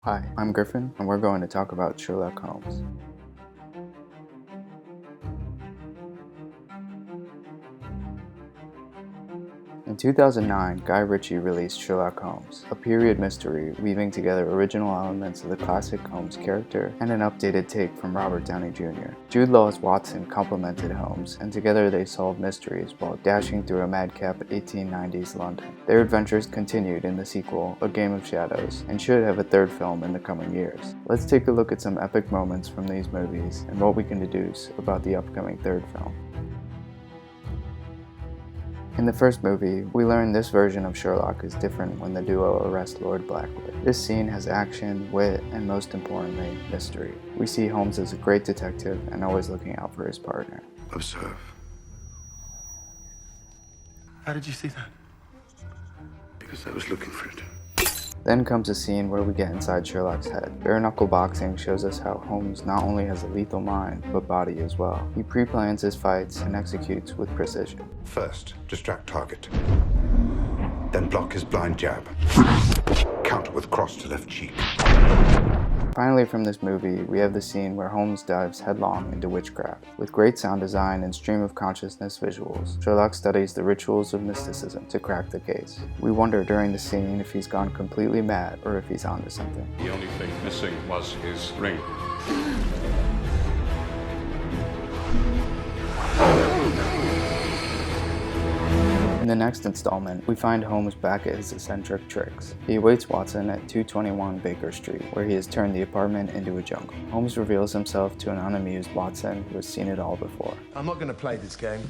Hi, I'm Griffin, and we're going to talk about Sherlock Holmes. In 2009, Guy Ritchie released Sherlock Holmes, a period mystery weaving together original elements of the classic Holmes character and an updated take from Robert Downey Jr. Jude Law's Watson complemented Holmes, and together they solved mysteries while dashing through a madcap 1890s London. Their adventures continued in the sequel, A Game of Shadows, and should have a third film in the coming years. Let's take a look at some epic moments from these movies and what we can deduce about the upcoming third film. In the first movie, we learn this version of Sherlock is different when the duo arrest Lord Blackwood. This scene has action, wit, and most importantly, mystery. We see Holmes as a great detective and always looking out for his partner. Observe. How did you see that? Because I was looking for it. Then comes a scene where we get inside Sherlock's head. Bare-knuckle boxing shows us how Holmes not only has a lethal mind, but body as well. He pre-plans his fights and executes with precision. First, distract target. Then block his blind jab. Counter with cross to left cheek. Finally, from this movie, we have the scene where Holmes dives headlong into witchcraft. With great sound design and stream of consciousness visuals, Sherlock studies the rituals of mysticism to crack the case. We wonder during the scene if he's gone completely mad or if he's onto something. The only thing missing was his ring. In the next installment, we find Holmes back at his eccentric tricks. He awaits Watson at 221 Baker Street, where he has turned the apartment into a jungle. Holmes reveals himself to an unamused Watson who has seen it all before. I'm not going to play this game.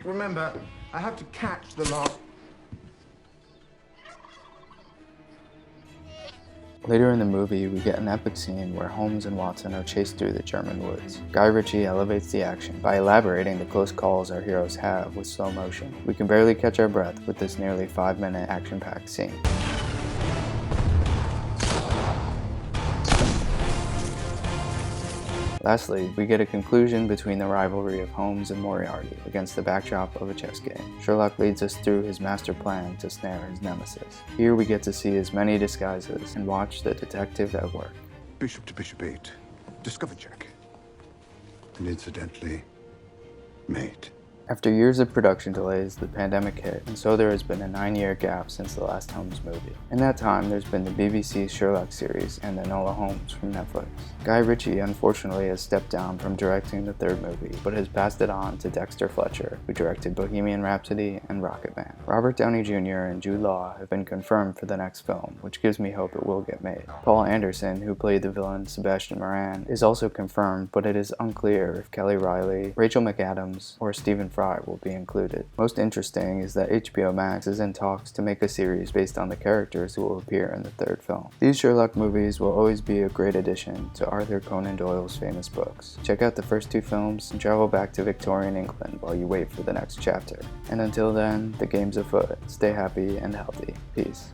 Remember, I have to catch the last... Later in the movie, we get an epic scene where Holmes and Watson are chased through the German woods. Guy Ritchie elevates the action by elaborating the close calls our heroes have with slow motion. We can barely catch our breath with this nearly 5-minute action-packed scene. Lastly, we get a conclusion between the rivalry of Holmes and Moriarty against the backdrop of a chess game. Sherlock leads us through his master plan to snare his nemesis. Here we get to see his many disguises and watch the detective at work. Bishop to bishop 8. Discover check. And incidentally, mate. After years of production delays, the pandemic hit, and so there has been a 9-year gap since the last Holmes movie. In that time, there's been the BBC Sherlock series and Enola Holmes from Netflix. Guy Ritchie unfortunately has stepped down from directing the third movie, but has passed it on to Dexter Fletcher, who directed Bohemian Rhapsody and Rocketman. Robert Downey Jr. and Jude Law have been confirmed for the next film, which gives me hope it will get made. Paul Anderson, who played the villain Sebastian Moran, is also confirmed, but it is unclear if Kelly Riley, Rachel McAdams, or Stephen Fry will be included. Most interesting is that HBO Max is in talks to make a series based on the characters who will appear in the third film. These Sherlock movies will always be a great addition to Arthur Conan Doyle's famous books. Check out the first 2 films and travel back to Victorian England while you wait for the next chapter. And until then, the game's afoot. Stay happy and healthy. Peace.